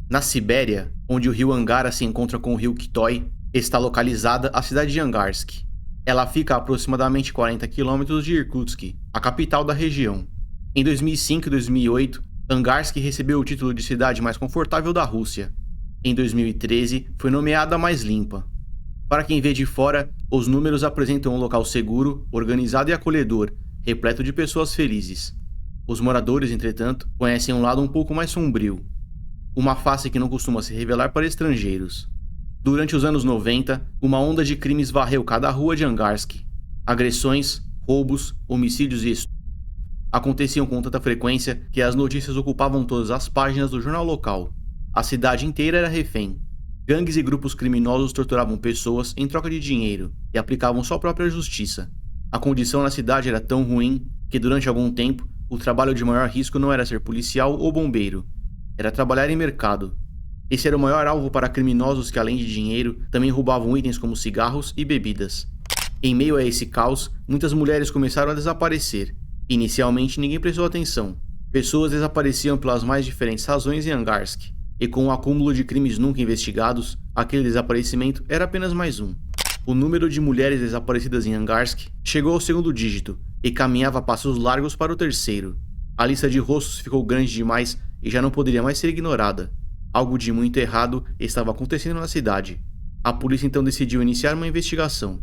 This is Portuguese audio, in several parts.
Na Sibéria, onde o rio Angara se encontra com o rio Kitoy, está localizada a cidade de Angarsk. Ela fica a aproximadamente 40 quilômetros de Irkutsk, a capital da região. Em 2005 e 2008, Angarsk recebeu o título de cidade mais confortável da Rússia. Em 2013, foi nomeada a mais limpa. Para quem vê de fora, os números apresentam um local seguro, organizado e acolhedor, repleto de pessoas felizes. Os moradores, entretanto, conhecem um lado um pouco mais sombrio. Uma face que não costuma se revelar para estrangeiros. Durante os anos 90, uma onda de crimes varreu cada rua de Angarsk. Agressões, roubos, homicídios e estupros aconteciam com tanta frequência que as notícias ocupavam todas as páginas do jornal local. A cidade inteira era refém. Gangues e grupos criminosos torturavam pessoas em troca de dinheiro e aplicavam sua própria justiça. A condição na cidade era tão ruim que durante algum tempo o trabalho de maior risco não era ser policial ou bombeiro, era trabalhar em mercado. Esse era o maior alvo para criminosos que, além de dinheiro, também roubavam itens como cigarros e bebidas. Em meio a esse caos, muitas mulheres começaram a desaparecer. Inicialmente, ninguém prestou atenção. Pessoas desapareciam pelas mais diferentes razões em Angarsk, e com o acúmulo de crimes nunca investigados, aquele desaparecimento era apenas mais um. O número de mulheres desaparecidas em Angarsk chegou ao segundo dígito e caminhava a passos largos para o terceiro. A lista de rostos ficou grande demais e já não poderia mais ser ignorada. Algo de muito errado estava acontecendo na cidade. A polícia então decidiu iniciar uma investigação.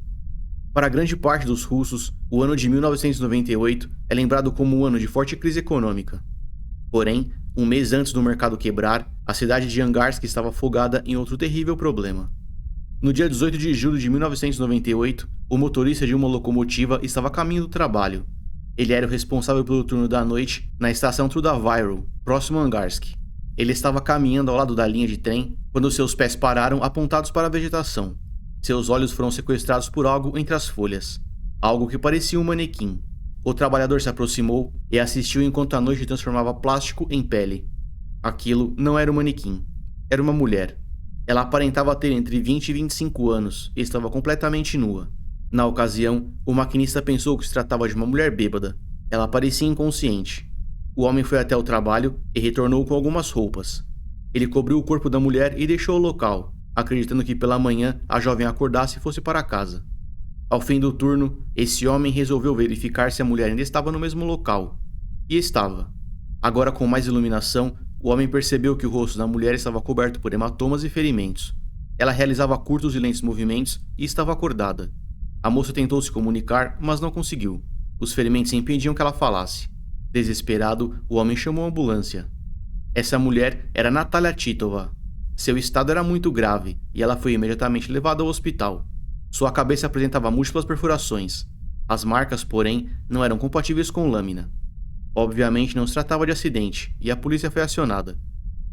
Para grande parte dos russos, o ano de 1998 é lembrado como um ano de forte crise econômica. Porém, um mês antes do mercado quebrar, a cidade de Angarsk estava afogada em outro terrível problema. No dia 18 de julho de 1998, o motorista de uma locomotiva estava a caminho do trabalho. Ele era o responsável pelo turno da noite na estação Trudaviro, próximo a Angarsk. Ele estava caminhando ao lado da linha de trem quando seus pés pararam apontados para a vegetação. Seus olhos foram sequestrados por algo entre as folhas, algo que parecia um manequim. O trabalhador se aproximou e assistiu enquanto a noite transformava plástico em pele. Aquilo não era um manequim, era uma mulher. Ela aparentava ter entre 20 e 25 anos e estava completamente nua. Na ocasião, o maquinista pensou que se tratava de uma mulher bêbada. Ela parecia inconsciente. O homem foi até o trabalho e retornou com algumas roupas. Ele cobriu o corpo da mulher e deixou o local, acreditando que pela manhã a jovem acordasse e fosse para casa. Ao fim do turno, esse homem resolveu verificar se a mulher ainda estava no mesmo local. E estava. Agora, com mais iluminação, o homem percebeu que o rosto da mulher estava coberto por hematomas e ferimentos. Ela realizava curtos e lentos movimentos e estava acordada. A moça tentou se comunicar, mas não conseguiu. Os ferimentos impediam que ela falasse. Desesperado, o homem chamou a ambulância. Essa mulher era Natalia Titova. Seu estado era muito grave e ela foi imediatamente levada ao hospital. Sua cabeça apresentava múltiplas perfurações. As marcas, porém, não eram compatíveis com lâmina. Obviamente não se tratava de acidente e a polícia foi acionada.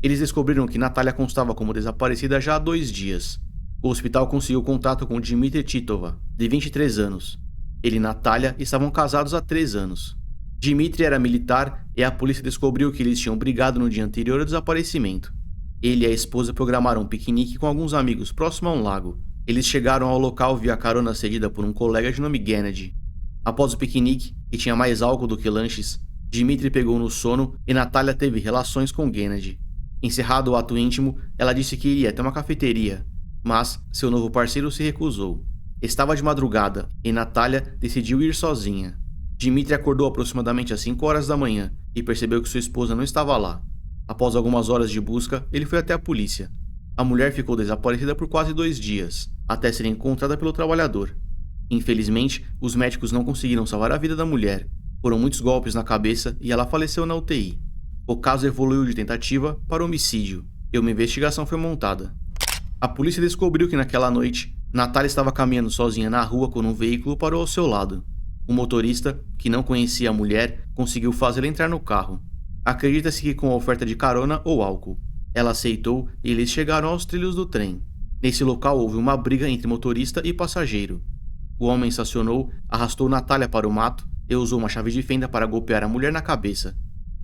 Eles descobriram que Natalia constava como desaparecida já há 2 dias. O hospital conseguiu contato com Dmitry Titova, de 23 anos. Ele e Natalia estavam casados há 3 anos. Dmitry era militar e a polícia descobriu que eles tinham brigado no dia anterior ao desaparecimento. Ele e a esposa programaram um piquenique com alguns amigos próximo a um lago. Eles chegaram ao local via carona cedida por um colega de nome Gennady. Após o piquenique, que tinha mais álcool do que lanches, Dmitry pegou no sono e Natalia teve relações com Gennady. Encerrado o ato íntimo, ela disse que iria até uma cafeteria, mas seu novo parceiro se recusou. Estava de madrugada e Natalia decidiu ir sozinha. Dmitry acordou aproximadamente às 5 horas da manhã e percebeu que sua esposa não estava lá. Após algumas horas de busca, ele foi até a polícia. A mulher ficou desaparecida por quase 2 dias, até ser encontrada pelo trabalhador. Infelizmente, os médicos não conseguiram salvar a vida da mulher. Foram muitos golpes na cabeça e ela faleceu na UTI. O caso evoluiu de tentativa para homicídio e uma investigação foi montada. A polícia descobriu que naquela noite, Natalia estava caminhando sozinha na rua quando um veículo parou ao seu lado. O motorista, que não conhecia a mulher, conseguiu fazê-la entrar no carro. Acredita-se que com a oferta de carona ou álcool. Ela aceitou e eles chegaram aos trilhos do trem. Nesse local houve uma briga entre motorista e passageiro. O homem estacionou, arrastou Natalia para o mato e usou uma chave de fenda para golpear a mulher na cabeça.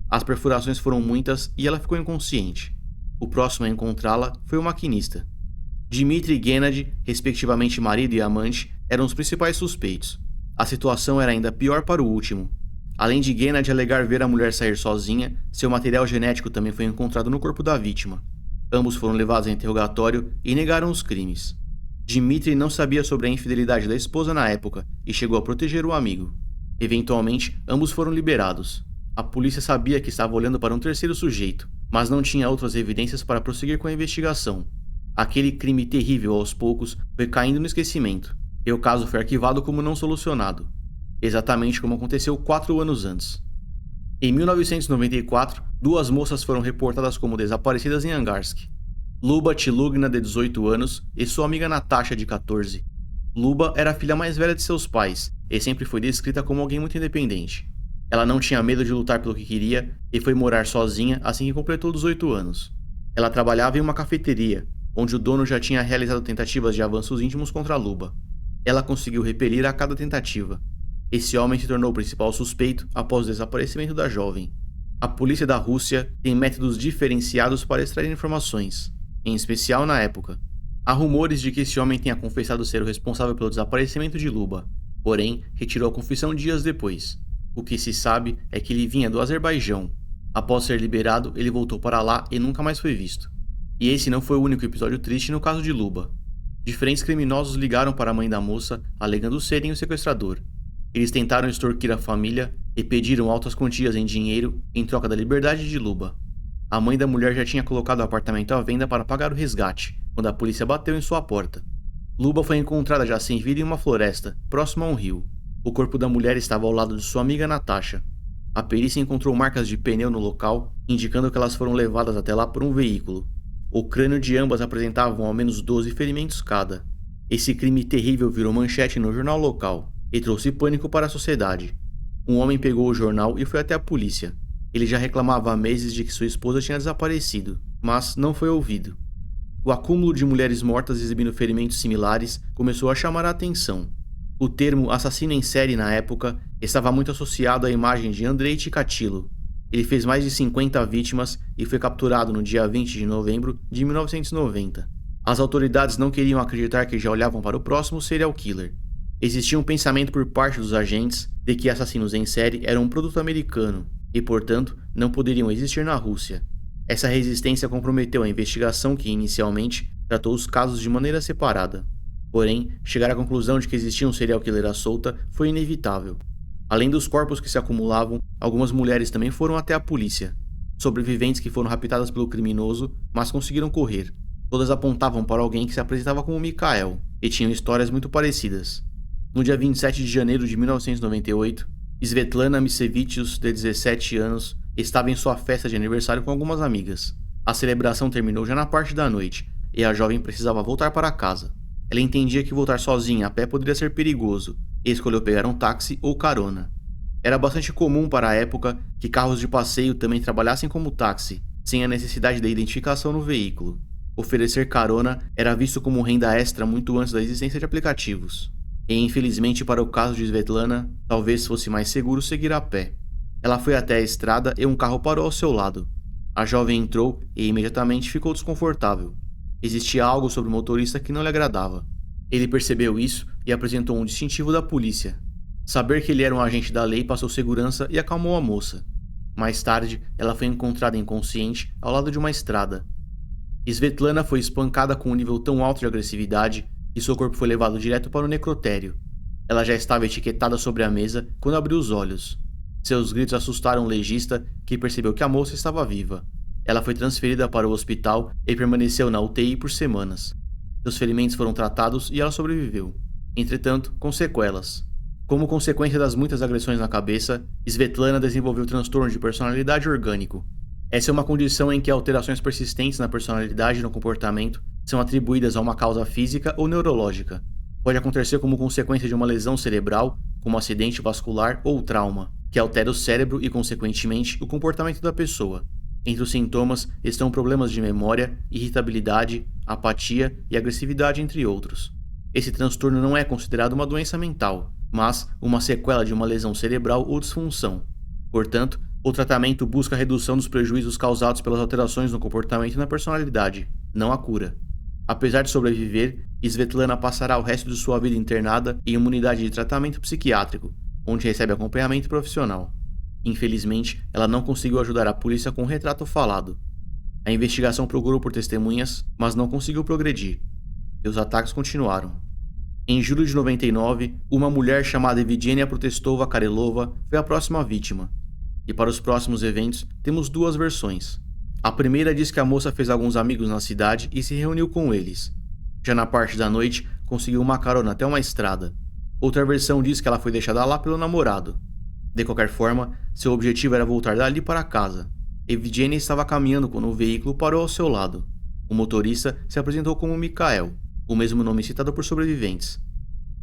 As perfurações foram muitas e ela ficou inconsciente. O próximo a encontrá-la foi o maquinista. Dmitry e Gennady, respectivamente marido e amante, eram os principais suspeitos. A situação era ainda pior para o último. Além de Gennady alegar ver a mulher sair sozinha, seu material genético também foi encontrado no corpo da vítima. Ambos foram levados a interrogatório e negaram os crimes. Dmitry não sabia sobre a infidelidade da esposa na época e chegou a proteger o amigo. Eventualmente, ambos foram liberados. A polícia sabia que estava olhando para um terceiro sujeito, mas não tinha outras evidências para prosseguir com a investigação. Aquele crime terrível aos poucos foi caindo no esquecimento, e o caso foi arquivado como não solucionado, exatamente como aconteceu 4 anos antes. Em 1994, 2 moças foram reportadas como desaparecidas em Angarsk. Luba Tilugna, de 18 anos, e sua amiga Natasha, de 14. Luba era a filha mais velha de seus pais, e sempre foi descrita como alguém muito independente. Ela não tinha medo de lutar pelo que queria e foi morar sozinha assim que completou 18 anos. Ela trabalhava em uma cafeteria, onde o dono já tinha realizado tentativas de avanços íntimos contra Luba. Ela conseguiu repelir a cada tentativa. Esse homem se tornou o principal suspeito após o desaparecimento da jovem. A polícia da Rússia tem métodos diferenciados para extrair informações, em especial na época. Há rumores de que esse homem tenha confessado ser o responsável pelo desaparecimento de Luba, porém retirou a confissão dias depois. O que se sabe é que ele vinha do Azerbaijão. Após ser liberado, ele voltou para lá e nunca mais foi visto. E esse não foi o único episódio triste no caso de Luba. Diferentes criminosos ligaram para a mãe da moça, alegando serem o sequestrador. Eles tentaram extorquir a família e pediram altas quantias em dinheiro em troca da liberdade de Luba. A mãe da mulher já tinha colocado o apartamento à venda para pagar o resgate, quando a polícia bateu em sua porta. Luba foi encontrada já sem vida em uma floresta, próximo a um rio. O corpo da mulher estava ao lado de sua amiga Natasha. A perícia encontrou marcas de pneu no local, indicando que elas foram levadas até lá por um veículo. O crânio de ambas apresentava ao menos 12 ferimentos cada. Esse crime terrível virou manchete no jornal local e trouxe pânico para a sociedade. Um homem pegou o jornal e foi até a polícia. Ele já reclamava há meses de que sua esposa tinha desaparecido, mas não foi ouvido. O acúmulo de mulheres mortas exibindo ferimentos similares começou a chamar a atenção. O termo assassino em série na época estava muito associado à imagem de Andrei Chikatilo. Ele fez mais de 50 vítimas e foi capturado no dia 20 de novembro de 1990. As autoridades não queriam acreditar que já olhavam para o próximo serial killer. Existia um pensamento por parte dos agentes de que assassinos em série eram um produto americano e, portanto, não poderiam existir na Rússia. Essa resistência comprometeu a investigação que, inicialmente, tratou os casos de maneira separada. Porém, chegar à conclusão de que existia um serial killer à solta foi inevitável. Além dos corpos que se acumulavam, algumas mulheres também foram até a polícia. Sobreviventes que foram raptadas pelo criminoso, mas conseguiram correr. Todas apontavam para alguém que se apresentava como Mikhail, e tinham histórias muito parecidas. No dia 27 de janeiro de 1998, Svetlana Misevicius, de 17 anos, estava em sua festa de aniversário com algumas amigas. A celebração terminou já na parte da noite, e a jovem precisava voltar para casa. Ela entendia que voltar sozinha a pé poderia ser perigoso, e escolheu pegar um táxi ou carona. Era bastante comum para a época que carros de passeio também trabalhassem como táxi, sem a necessidade da identificação no veículo. Oferecer carona era visto como renda extra muito antes da existência de aplicativos. E infelizmente para o caso de Svetlana, talvez fosse mais seguro seguir a pé. Ela foi até a estrada e um carro parou ao seu lado. A jovem entrou e imediatamente ficou desconfortável. Existia algo sobre o motorista que não lhe agradava. Ele percebeu isso e apresentou um distintivo da polícia. Saber que ele era um agente da lei passou segurança e acalmou a moça. Mais tarde, ela foi encontrada inconsciente ao lado de uma estrada. Svetlana foi espancada com um nível tão alto de agressividade que seu corpo foi levado direto para o necrotério. Ela já estava etiquetada sobre a mesa quando abriu os olhos. Seus gritos assustaram o legista, que percebeu que a moça estava viva. Ela foi transferida para o hospital e permaneceu na UTI por semanas. Seus ferimentos foram tratados e ela sobreviveu. Entretanto, com sequelas. Como consequência das muitas agressões na cabeça, Svetlana desenvolveu transtorno de personalidade orgânico. Essa é uma condição em que alterações persistentes na personalidade e no comportamento são atribuídas a uma causa física ou neurológica. Pode acontecer como consequência de uma lesão cerebral, como acidente vascular ou trauma, que altera o cérebro e, consequentemente, o comportamento da pessoa. Entre os sintomas estão problemas de memória, irritabilidade, apatia e agressividade, entre outros. Esse transtorno não é considerado uma doença mental, mas uma sequela de uma lesão cerebral ou disfunção. Portanto, o tratamento busca a redução dos prejuízos causados pelas alterações no comportamento e na personalidade, não a cura. Apesar de sobreviver, Svetlana passará o resto de sua vida internada em uma unidade de tratamento psiquiátrico, onde recebe acompanhamento profissional. Infelizmente, ela não conseguiu ajudar a polícia com um retrato falado. A investigação procurou por testemunhas, mas não conseguiu progredir, e os ataques continuaram. Em julho de 99, uma mulher chamada Evgenia Protestova Karelova foi a próxima vítima. E para os próximos eventos, temos duas versões. A primeira diz que a moça fez alguns amigos na cidade e se reuniu com eles. Já na parte da noite, conseguiu uma carona até uma estrada. Outra versão diz que ela foi deixada lá pelo namorado. De qualquer forma, seu objetivo era voltar dali para casa. Evgenia estava caminhando quando o veículo parou ao seu lado. O motorista se apresentou como Mikhail, o mesmo nome citado por sobreviventes.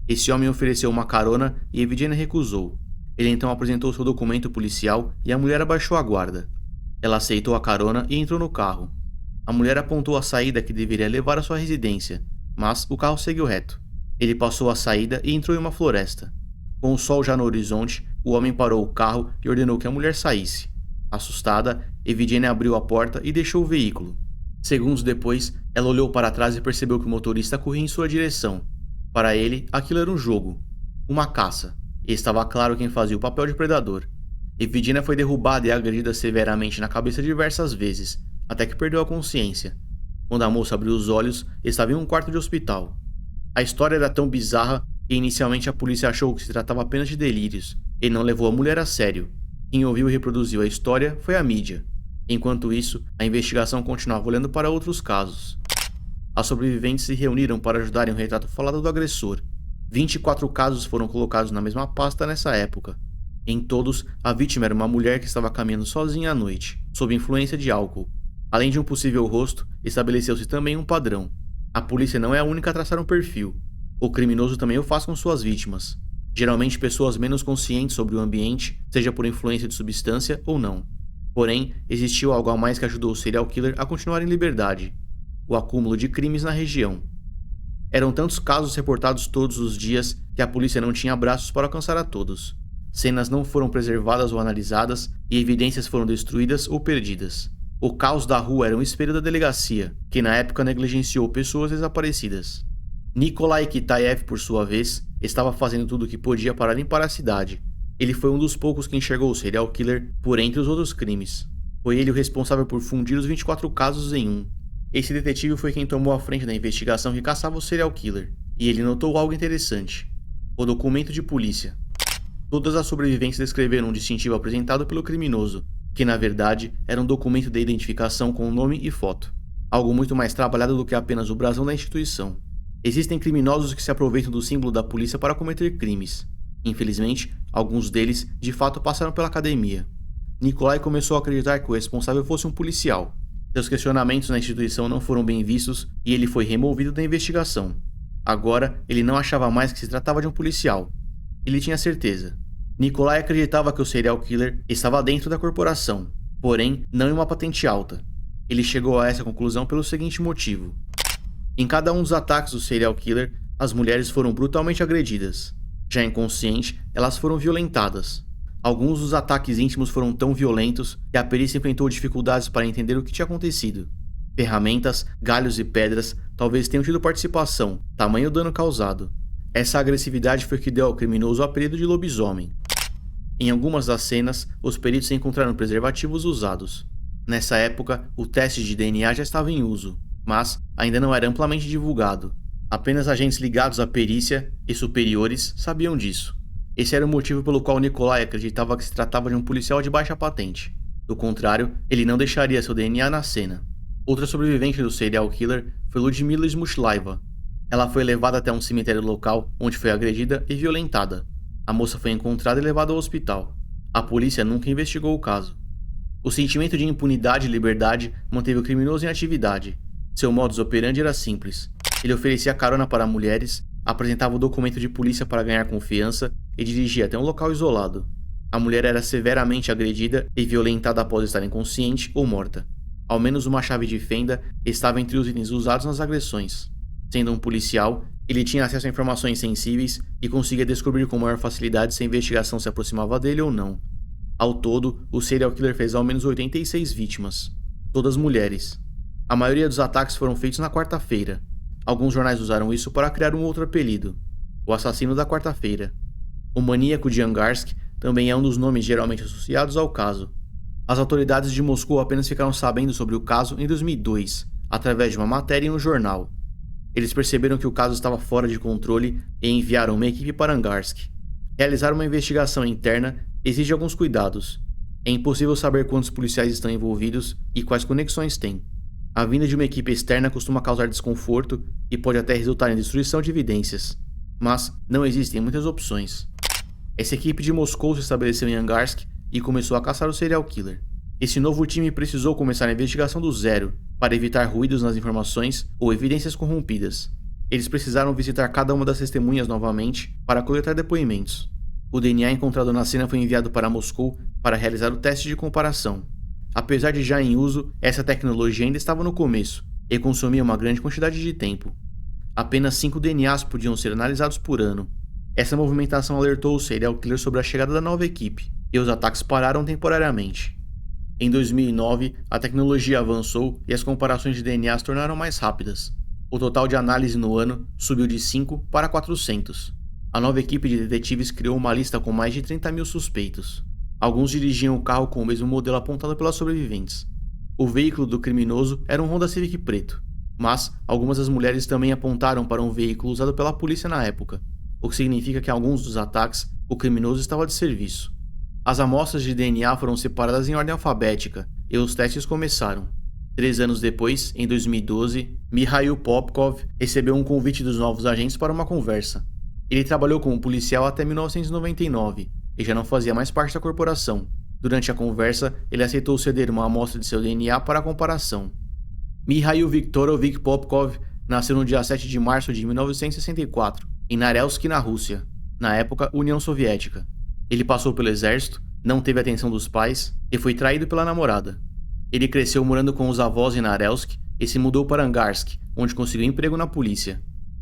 Esse homem ofereceu uma carona e Evgenia recusou. Ele então apresentou seu documento policial e a mulher abaixou a guarda. Ela aceitou a carona e entrou no carro. A mulher apontou a saída que deveria levar à sua residência, mas o carro seguiu reto. Ele passou a saída e entrou em uma floresta. Com o sol já no horizonte, o homem parou o carro e ordenou que a mulher saísse. Assustada, Evgenia abriu a porta e deixou o veículo. Segundos depois, ela olhou para trás e percebeu que o motorista corria em sua direção. Para ele, aquilo era um jogo, uma caça, e estava claro quem fazia o papel de predador. Evgenia foi derrubada e agredida severamente na cabeça diversas vezes, até que perdeu a consciência. Quando a moça abriu os olhos, estava em um quarto de hospital. A história era tão bizarra que inicialmente a polícia achou que se tratava apenas de delírios, e não levou a mulher a sério. Quem ouviu e reproduziu a história foi a mídia. Enquanto isso, a investigação continuava olhando para outros casos. As sobreviventes se reuniram para ajudarem o retrato falado do agressor. 24 casos foram colocados na mesma pasta nessa época. Em todos, a vítima era uma mulher que estava caminhando sozinha à noite, sob influência de álcool. Além de um possível rosto, estabeleceu-se também um padrão. A polícia não é a única a traçar um perfil. O criminoso também o faz com suas vítimas. Geralmente pessoas menos conscientes sobre o ambiente, seja por influência de substância ou não. Porém, existiu algo a mais que ajudou o serial killer a continuar em liberdade: o acúmulo de crimes na região. Eram tantos casos reportados todos os dias que a polícia não tinha braços para alcançar a todos. Cenas não foram preservadas ou analisadas e evidências foram destruídas ou perdidas. O caos da rua era um espelho da delegacia, que na época negligenciou pessoas desaparecidas. Nikolai Kitaev, por sua vez, estava fazendo tudo o que podia para limpar a cidade. Ele foi um dos poucos que enxergou o serial killer por entre os outros crimes. Foi ele o responsável por fundir os 24 casos em um. Esse detetive foi quem tomou a frente da investigação que caçava o serial killer, e ele notou algo interessante: o documento de polícia. Todas as sobreviventes descreveram um distintivo apresentado pelo criminoso, que na verdade era um documento de identificação com nome e foto. Algo muito mais trabalhado do que apenas o brasão da instituição. Existem criminosos que se aproveitam do símbolo da polícia para cometer crimes. Infelizmente, alguns deles de fato passaram pela academia. Nikolai começou a acreditar que o responsável fosse um policial. Seus questionamentos na instituição não foram bem vistos e ele foi removido da investigação. Agora, ele não achava mais que se tratava de um policial. Ele tinha certeza. Nikolai acreditava que o serial killer estava dentro da corporação, porém não em uma patente alta. Ele chegou a essa conclusão pelo seguinte motivo: em cada um dos ataques do serial killer, as mulheres foram brutalmente agredidas. Já inconsciente, elas foram violentadas. Alguns dos ataques íntimos foram tão violentos que a perícia enfrentou dificuldades para entender o que tinha acontecido. Ferramentas, galhos e pedras talvez tenham tido participação, tamanho dano causado. Essa agressividade foi o que deu ao criminoso o apelido de lobisomem. Em algumas das cenas, os peritos encontraram preservativos usados. Nessa época, o teste de DNA já estava em uso, mas ainda não era amplamente divulgado. Apenas agentes ligados à perícia e superiores sabiam disso. Esse era o motivo pelo qual Nikolai acreditava que se tratava de um policial de baixa patente. Do contrário, ele não deixaria seu DNA na cena. Outra sobrevivente do serial killer foi Ludmila Smushlaiva. Ela foi levada até um cemitério local, onde foi agredida e violentada. A moça foi encontrada e levada ao hospital. A polícia nunca investigou o caso. O sentimento de impunidade e liberdade manteve o criminoso em atividade. Seu modus operandi era simples. Ele oferecia carona para mulheres, apresentava o documento de polícia para ganhar confiança e dirigia até um local isolado. A mulher era severamente agredida e violentada após estar inconsciente ou morta. Ao menos uma chave de fenda estava entre os itens usados nas agressões. Sendo um policial, ele tinha acesso a informações sensíveis e conseguia descobrir com maior facilidade se a investigação se aproximava dele ou não. Ao todo, o serial killer fez ao menos 86 vítimas, todas mulheres. A maioria dos ataques foram feitos na quarta-feira. Alguns jornais usaram isso para criar um outro apelido: o assassino da quarta-feira. O maníaco de Angarsk também é um dos nomes geralmente associados ao caso. As autoridades de Moscou apenas ficaram sabendo sobre o caso em 2002, através de uma matéria em um jornal. Eles perceberam que o caso estava fora de controle e enviaram uma equipe para Angarsk. Realizar uma investigação interna exige alguns cuidados. É impossível saber quantos policiais estão envolvidos e quais conexões têm. A vinda de uma equipe externa costuma causar desconforto e pode até resultar em destruição de evidências. Mas não existem muitas opções. Essa equipe de Moscou se estabeleceu em Angarsk e começou a caçar o serial killer. Esse novo time precisou começar a investigação do zero, para evitar ruídos nas informações ou evidências corrompidas. Eles precisaram visitar cada uma das testemunhas novamente para coletar depoimentos. O DNA encontrado na cena foi enviado para Moscou para realizar o teste de comparação. Apesar de já em uso, essa tecnologia ainda estava no começo e consumia uma grande quantidade de tempo. Apenas 5 DNAs podiam ser analisados por ano. Essa movimentação alertou o serial killer sobre a chegada da nova equipe, e os ataques pararam temporariamente. Em 2009, a tecnologia avançou e as comparações de DNA se tornaram mais rápidas. O total de análise no ano subiu de 5 para 400. A nova equipe de detetives criou uma lista com mais de 30 mil suspeitos. Alguns dirigiam o carro com o mesmo modelo apontado pelas sobreviventes. O veículo do criminoso era um Honda Civic preto, mas algumas das mulheres também apontaram para um veículo usado pela polícia na época, o que significa que em alguns dos ataques o criminoso estava de serviço. As amostras de DNA foram separadas em ordem alfabética e os testes começaram. 3 anos depois, em 2012, Mikhail Popkov recebeu um convite dos novos agentes para uma conversa. Ele trabalhou como policial até 1999 e já não fazia mais parte da corporação. Durante a conversa, ele aceitou ceder uma amostra de seu DNA para a comparação. Mikhail Viktorovich Popkov nasceu no dia 7 de março de 1964, em Norilsk, na Rússia, na época União Soviética. Ele passou pelo exército, não teve a atenção dos pais e foi traído pela namorada. Ele cresceu morando com os avós em Norilsk e se mudou para Angarsk, onde conseguiu emprego na polícia.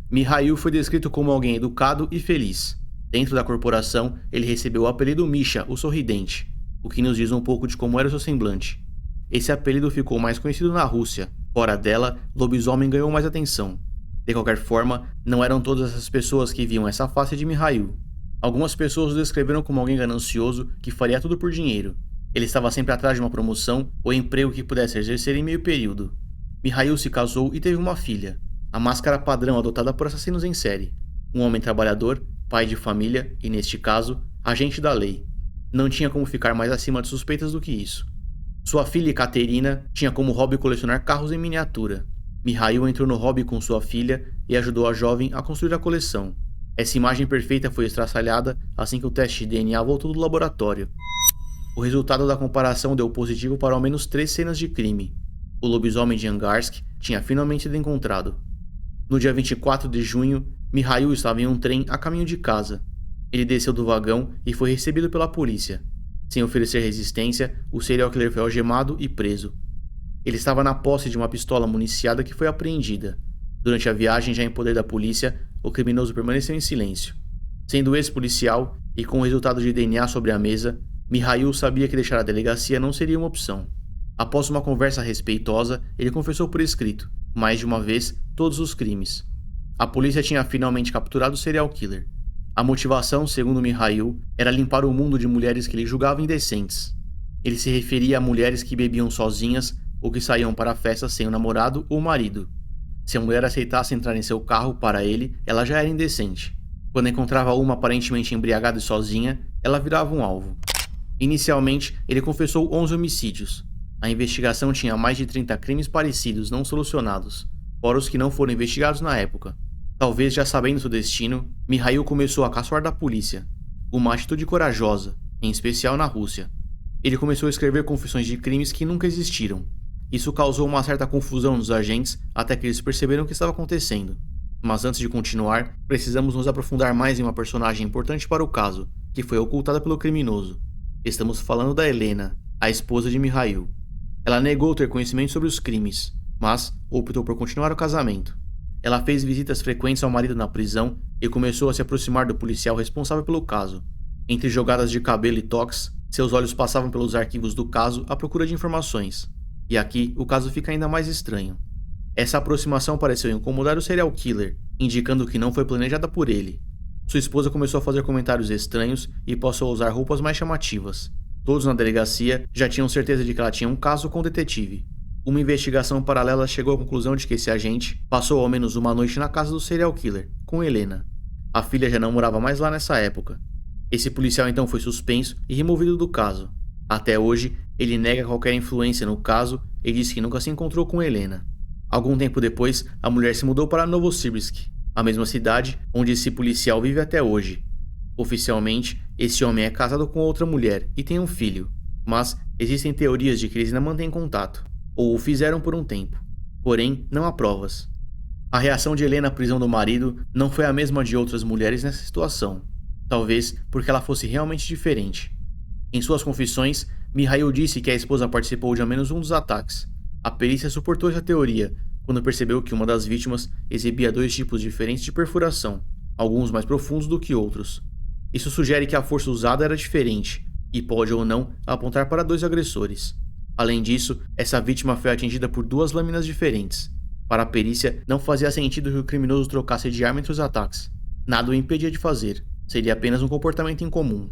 Mikhail foi descrito como alguém educado e feliz. Dentro da corporação, ele recebeu o apelido Misha, o Sorridente, o que nos diz um pouco de como era o seu semblante. Esse apelido ficou mais conhecido na Rússia. Fora dela, Lobisomem ganhou mais atenção. De qualquer forma, não eram todas essas pessoas que viam essa face de Mikhail. Algumas pessoas o descreveram como alguém ganancioso que faria tudo por dinheiro. Ele estava sempre atrás de uma promoção ou emprego que pudesse exercer em meio período. Mikhail se casou e teve uma filha, a máscara padrão adotada por assassinos em série. Um homem trabalhador, pai de família e, neste caso, agente da lei. Não tinha como ficar mais acima de suspeitas do que isso. Sua filha Katerina tinha como hobby colecionar carros em miniatura. Mikhail entrou no hobby com sua filha e ajudou a jovem a construir a coleção. Essa imagem perfeita foi estraçalhada assim que o teste de DNA voltou do laboratório. O resultado da comparação deu positivo para ao menos 3 cenas de crime. O lobisomem de Angarsk tinha finalmente sido encontrado. No dia 24 de junho, Mikhail estava em um trem a caminho de casa. Ele desceu do vagão e foi recebido pela polícia. Sem oferecer resistência, o serial killer foi algemado e preso. Ele estava na posse de uma pistola municiada que foi apreendida. Durante a viagem, já em poder da polícia, o criminoso permaneceu em silêncio. Sendo ex-policial e com o resultado de DNA sobre a mesa, Mikhail sabia que deixar a delegacia não seria uma opção. Após uma conversa respeitosa, ele confessou por escrito, mais de uma vez, todos os crimes. A polícia tinha finalmente capturado o serial killer. A motivação, segundo Mikhail, era limpar o mundo de mulheres que ele julgava indecentes. Ele se referia a mulheres que bebiam sozinhas ou que saíam para festas sem o namorado ou marido. Se a mulher aceitasse entrar em seu carro para ele, ela já era indecente. Quando encontrava uma aparentemente embriagada e sozinha, ela virava um alvo. Inicialmente, ele confessou 11 homicídios. A investigação tinha mais de 30 crimes parecidos não solucionados, fora os que não foram investigados na época. Talvez já sabendo seu destino, Mikhail começou a caçoar da polícia. Uma atitude corajosa, em especial na Rússia. Ele começou a escrever confissões de crimes que nunca existiram. Isso causou uma certa confusão nos agentes até que eles perceberam o que estava acontecendo. Mas antes de continuar, precisamos nos aprofundar mais em uma personagem importante para o caso, que foi ocultada pelo criminoso. Estamos falando da Helena, a esposa de Mikhail. Ela negou ter conhecimento sobre os crimes, mas optou por continuar o casamento. Ela fez visitas frequentes ao marido na prisão e começou a se aproximar do policial responsável pelo caso. Entre jogadas de cabelo e toques, seus olhos passavam pelos arquivos do caso à procura de informações. E aqui, o caso fica ainda mais estranho. Essa aproximação pareceu incomodar o serial killer, indicando que não foi planejada por ele. Sua esposa começou a fazer comentários estranhos e passou a usar roupas mais chamativas. Todos na delegacia já tinham certeza de que ela tinha um caso com o detetive. Uma investigação paralela chegou à conclusão de que esse agente passou ao menos uma noite na casa do serial killer, com Helena. A filha já não morava mais lá nessa época. Esse policial então foi suspenso e removido do caso. Até hoje, ele nega qualquer influência no caso e diz que nunca se encontrou com Helena. Algum tempo depois, a mulher se mudou para Novosibirsk, a mesma cidade onde esse policial vive até hoje. Oficialmente, esse homem é casado com outra mulher e tem um filho, mas existem teorias de que eles ainda mantêm contato, ou o fizeram por um tempo. Porém, não há provas. A reação de Helena à prisão do marido não foi a mesma de outras mulheres nessa situação, talvez porque ela fosse realmente diferente. Em suas confissões, Mihail disse que a esposa participou de ao menos um dos ataques. A perícia suportou essa teoria quando percebeu que uma das vítimas exibia 2 tipos diferentes de perfuração, alguns mais profundos do que outros. Isso sugere que a força usada era diferente e pode ou não apontar para 2 agressores. Além disso, essa vítima foi atingida por 2 lâminas diferentes. Para a perícia, não fazia sentido que o criminoso trocasse de arma entre os ataques. Nada o impedia de fazer, seria apenas um comportamento incomum.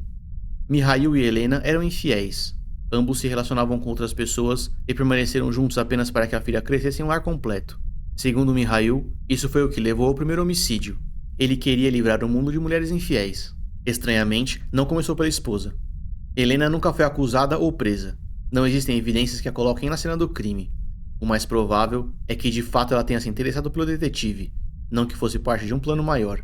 Mihail e Helena eram infiéis. Ambos se relacionavam com outras pessoas e permaneceram juntos apenas para que a filha crescesse em um lar completo. Segundo Mihail, isso foi o que levou ao primeiro homicídio. Ele queria livrar o mundo de mulheres infiéis. Estranhamente, não começou pela esposa. Helena nunca foi acusada ou presa. Não existem evidências que a coloquem na cena do crime. O mais provável é que de fato ela tenha se interessado pelo detetive, não que fosse parte de um plano maior.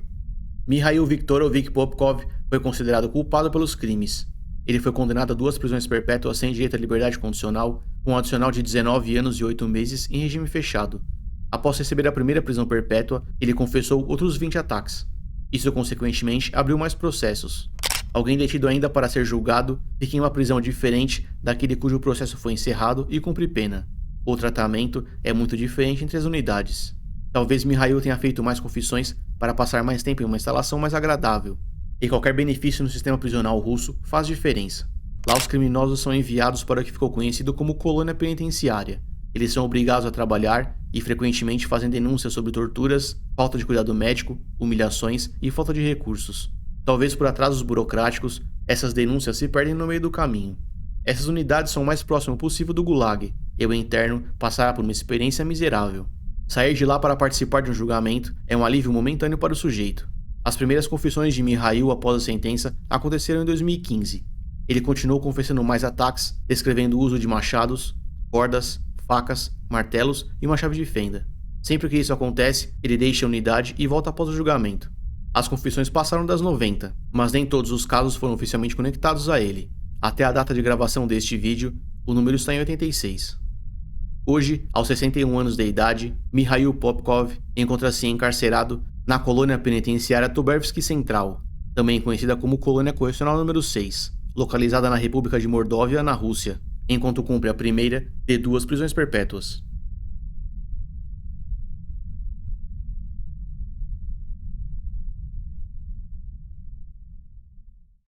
Mihail Viktorovich Popkov foi considerado culpado pelos crimes. Ele foi condenado a 2 prisões perpétuas sem direito à liberdade condicional, com um adicional de 19 anos e 8 meses em regime fechado. Após receber a primeira prisão perpétua, ele confessou outros 20 ataques. Isso, consequentemente, abriu mais processos. Alguém detido ainda para ser julgado fica em uma prisão diferente daquele cujo processo foi encerrado e cumpre pena. O tratamento é muito diferente entre as unidades. Talvez Mihail tenha feito mais confissões para passar mais tempo em uma instalação mais agradável. E qualquer benefício no sistema prisional russo faz diferença. Lá os criminosos são enviados para o que ficou conhecido como colônia penitenciária. Eles são obrigados a trabalhar e frequentemente fazem denúncias sobre torturas, falta de cuidado médico, humilhações e falta de recursos. Talvez por atrasos burocráticos, essas denúncias se perdem no meio do caminho. Essas unidades são o mais próximo possível do Gulag, e o interno passará por uma experiência miserável. Sair de lá para participar de um julgamento é um alívio momentâneo para o sujeito. As primeiras confissões de Mihail após a sentença aconteceram em 2015. Ele continuou confessando mais ataques, descrevendo o uso de machados, cordas, facas, martelos e uma chave de fenda. Sempre que isso acontece, ele deixa a unidade e volta após o julgamento. As confissões passaram das 90, mas nem todos os casos foram oficialmente conectados a ele. Até a data de gravação deste vídeo, o número está em 86. Hoje, aos 61 anos de idade, Mihail Popkov encontra-se encarcerado na colônia penitenciária Tubersky Central, também conhecida como Colônia Correcional número 6, localizada na República de Mordóvia, na Rússia, enquanto cumpre a primeira de 2 prisões perpétuas.